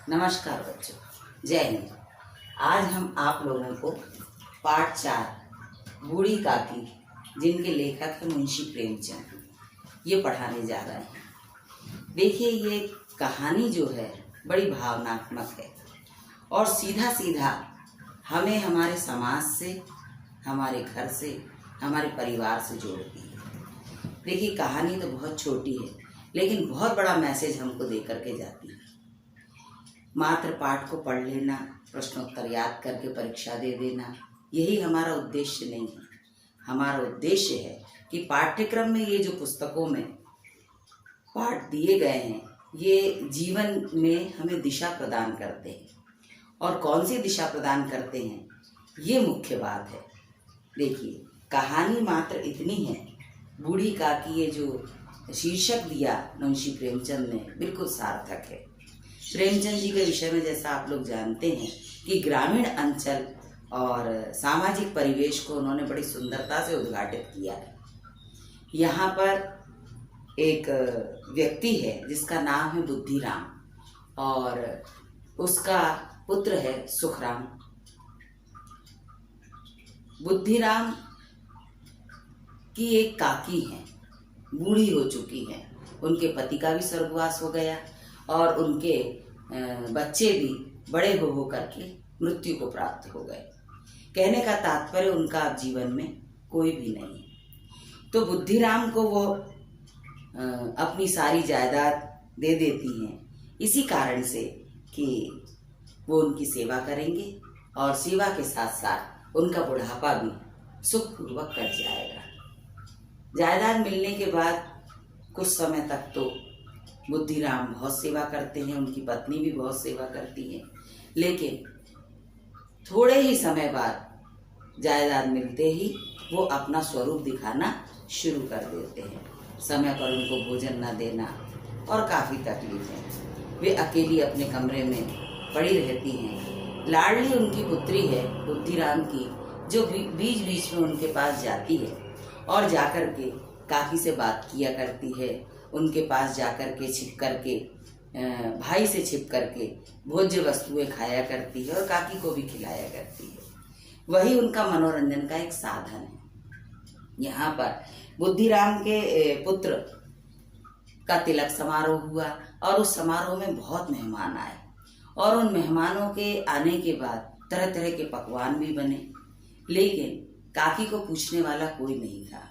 नमस्कार बच्चों, जय हिंद। आज हम आप लोगों को पाठ 4 बूढ़ी काकी, जिनके लेखक हैं मुंशी प्रेमचंद, ये पढ़ाने जा रहे हैं। देखिए, ये कहानी जो है बड़ी भावनात्मक है और सीधा सीधा हमें हमारे समाज से, हमारे घर से, हमारे परिवार से जोड़ती है। देखिए, कहानी तो बहुत छोटी है लेकिन बहुत बड़ा मैसेज हमको दे करके जाती है। मात्र पाठ को पढ़ लेना, प्रश्नोत्तर याद करके परीक्षा दे देना, यही हमारा उद्देश्य नहीं है। हमारा उद्देश्य है कि पाठ्यक्रम में ये जो पुस्तकों में पाठ दिए गए हैं, ये जीवन में हमें दिशा प्रदान करते हैं। और कौन सी दिशा प्रदान करते हैं, ये मुख्य बात है। देखिए, कहानी मात्र इतनी है। बूढ़ी काकी, ये जो शीर्षक दिया मुंशी प्रेमचंद ने, बिल्कुल सार्थक है। प्रेमचंद जी के विषय में जैसा आप लोग जानते हैं कि ग्रामीण अंचल और सामाजिक परिवेश को उन्होंने बड़ी सुंदरता से उद्घाटित किया है। यहाँ पर एक व्यक्ति है जिसका नाम है बुद्धिराम और उसका पुत्र है सुखराम। बुद्धिराम की एक काकी है, बूढ़ी हो चुकी है। उनके पति का भी स्वर्गवास हो गया और उनके बच्चे भी बड़े हो करके मृत्यु को प्राप्त हो गए। कहने का तात्पर्य, उनका अब जीवन में कोई भी नहीं है। तो बुद्धिराम को वो अपनी सारी जायदाद दे देती हैं, इसी कारण से कि वो उनकी सेवा करेंगे और सेवा के साथ साथ उनका बुढ़ापा भी सुखपूर्वक कट जाएगा। जायदाद मिलने के बाद कुछ समय तक तो बुद्धिराम बहुत सेवा करते हैं, उनकी पत्नी भी बहुत सेवा करती है। लेकिन थोड़े ही समय बाद जायदाद मिलते ही वो अपना स्वरूप दिखाना शुरू कर देते हैं। समय पर उनको भोजन न देना और काफ़ी तकलीफें। वे अकेली अपने कमरे में पड़ी रहती हैं। लाडली उनकी पुत्री है बुद्धिराम की, जो बीच बीच में उनके पास जाती है और जाकर के काकी से बात किया करती है। उनके पास जाकर के छिप करके, भाई से छिप करके भोज्य वस्तुएं खाया करती है और काकी को भी खिलाया करती है। वही उनका मनोरंजन का एक साधन है। यहाँ पर बुद्धिराम के पुत्र का तिलक समारोह हुआ और उस समारोह में बहुत मेहमान आए और उन मेहमानों के आने के बाद तरह तरह के पकवान भी बने। लेकिन काकी को पूछने वाला कोई नहीं था।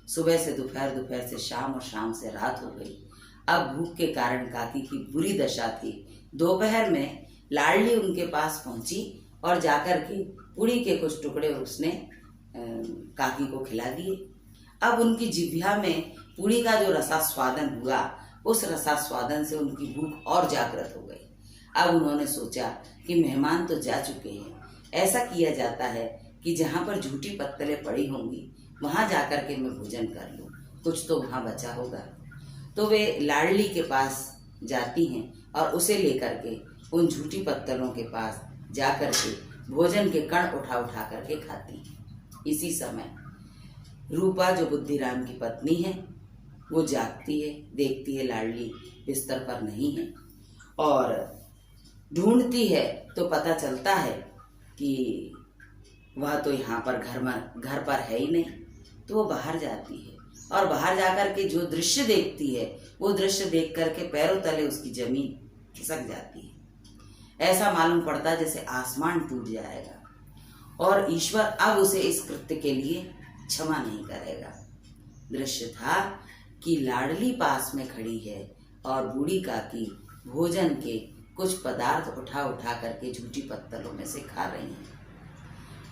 सुबह से दोपहर, दोपहर से शाम और शाम से रात हो गई। अब भूख के कारण काकी की बुरी दशा थी। दोपहर में लाडली उनके पास पहुंची और जाकर के पूड़ी के कुछ टुकड़े उसने काकी को खिला दिए। अब उनकी जिह्वा में पूड़ी का जो रसास्वादन हुआ, उस रसास्वादन से उनकी भूख और जागृत हो गई। अब उन्होंने सोचा कि मेहमान तो जा चुके हैं, ऐसा किया जाता है कि जहाँ पर झूठी पत्तलें पड़ी होंगी वहाँ जाकर के मैं भोजन कर लूँ, कुछ तो वहाँ बचा होगा। तो वे लाडली के पास जाती हैं और उसे लेकर के उन झूठी पत्तलों के पास जाकर के भोजन के कण उठा उठा करके खाती हैं। इसी समय रूपा, जो बुद्धिराम की पत्नी है, वो जागती है, देखती है लाडली बिस्तर पर नहीं है और ढूंढती है तो पता चलता है कि वह तो यहाँ पर घर पर है ही नहीं। तो वो बाहर जाती है और बाहर जाकर के जो दृश्य देखती है, वो दृश्य देख करके पैरों तले उसकी जमीन खिसक जाती है। ऐसा मालूम पड़ता है जैसे आसमान टूट जाएगा और ईश्वर अब उसे इस कृत्य के लिए क्षमा नहीं करेगा। दृश्य था कि लाडली पास में खड़ी है और बूढ़ी काकी भोजन के कुछ पदार्थ उठा उठा करके झूठी पत्तलों में से खा रही हैं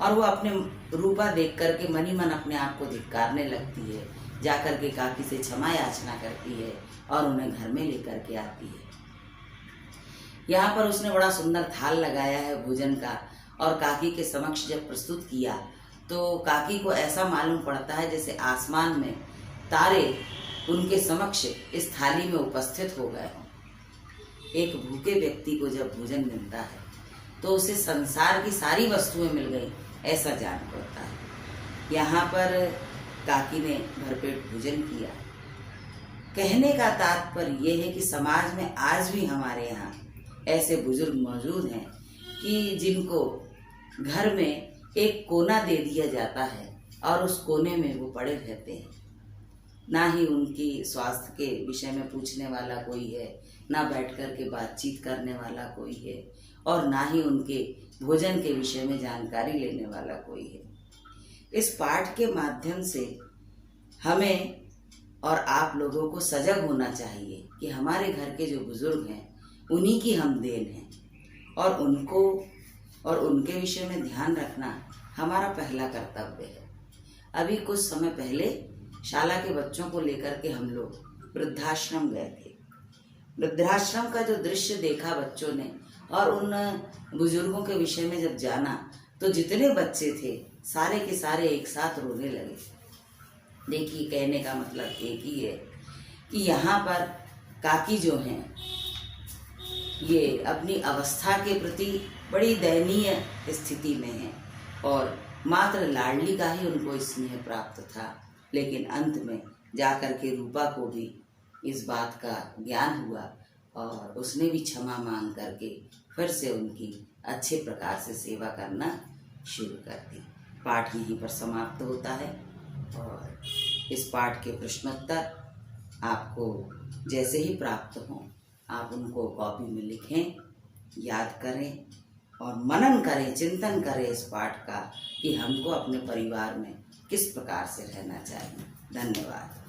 और वो अपने रूपा देख करके मन ही मन अपने आप को धिक्कारने लगती है। जाकर के काकी से क्षमा याचना करती है और उन्हें घर में लेकर के आती है। यहाँ पर उसने बड़ा सुंदर थाल लगाया है भोजन का और काकी के समक्ष जब प्रस्तुत किया तो काकी को ऐसा मालूम पड़ता है जैसे आसमान में तारे उनके समक्ष इस थाली में उपस्थित हो गए हों। एक भूखे व्यक्ति को जब भोजन मिलता है तो उसे संसार की सारी वस्तुएं मिल गई, ऐसा जान पड़ता है। यहाँ पर काकी ने भरपेट भोजन किया। कहने का तात्पर्य यह है कि समाज में आज भी हमारे यहाँ ऐसे बुजुर्ग मौजूद हैं कि जिनको घर में एक कोना दे दिया जाता है और उस कोने में वो पड़े रहते हैं। ना ही उनकी स्वास्थ्य के विषय में पूछने वाला कोई है, ना बैठ कर के बातचीत करने वाला कोई है, और ना ही उनके भोजन के विषय में जानकारी लेने वाला कोई है। इस पाठ के माध्यम से हमें और आप लोगों को सजग होना चाहिए कि हमारे घर के जो बुजुर्ग हैं उन्हीं की हम देन हैं, और उनको और उनके विषय में ध्यान रखना हमारा पहला कर्तव्य है। अभी कुछ समय पहले शाला के बच्चों को लेकर के हम लोग वृद्धाश्रम गए थे। वृद्धाश्रम का जो दृश्य देखा बच्चों ने और उन बुजुर्गों के विषय में जब जाना तो जितने बच्चे थे सारे के सारे एक साथ रोने लगे। देखिए, कहने का मतलब एक ही है कि यहाँ पर काकी जो हैं ये अपनी अवस्था के प्रति बड़ी दयनीय स्थिति में हैं और मात्र लाडली का ही उनको स्नेह प्राप्त था। लेकिन अंत में जाकर के रूपा को भी इस बात का ज्ञान हुआ और उसने भी क्षमा मांग करके फिर से उनकी अच्छे प्रकार से सेवा करना शुरू कर दी। पाठ यहीं पर समाप्त होता है और इस पाठ के प्रश्नोत्तर आपको जैसे ही प्राप्त हों आप उनको कॉपी में लिखें, याद करें और मनन करें, चिंतन करें इस पाठ का कि हमको अपने परिवार में किस प्रकार से रहना चाहिए। धन्यवाद।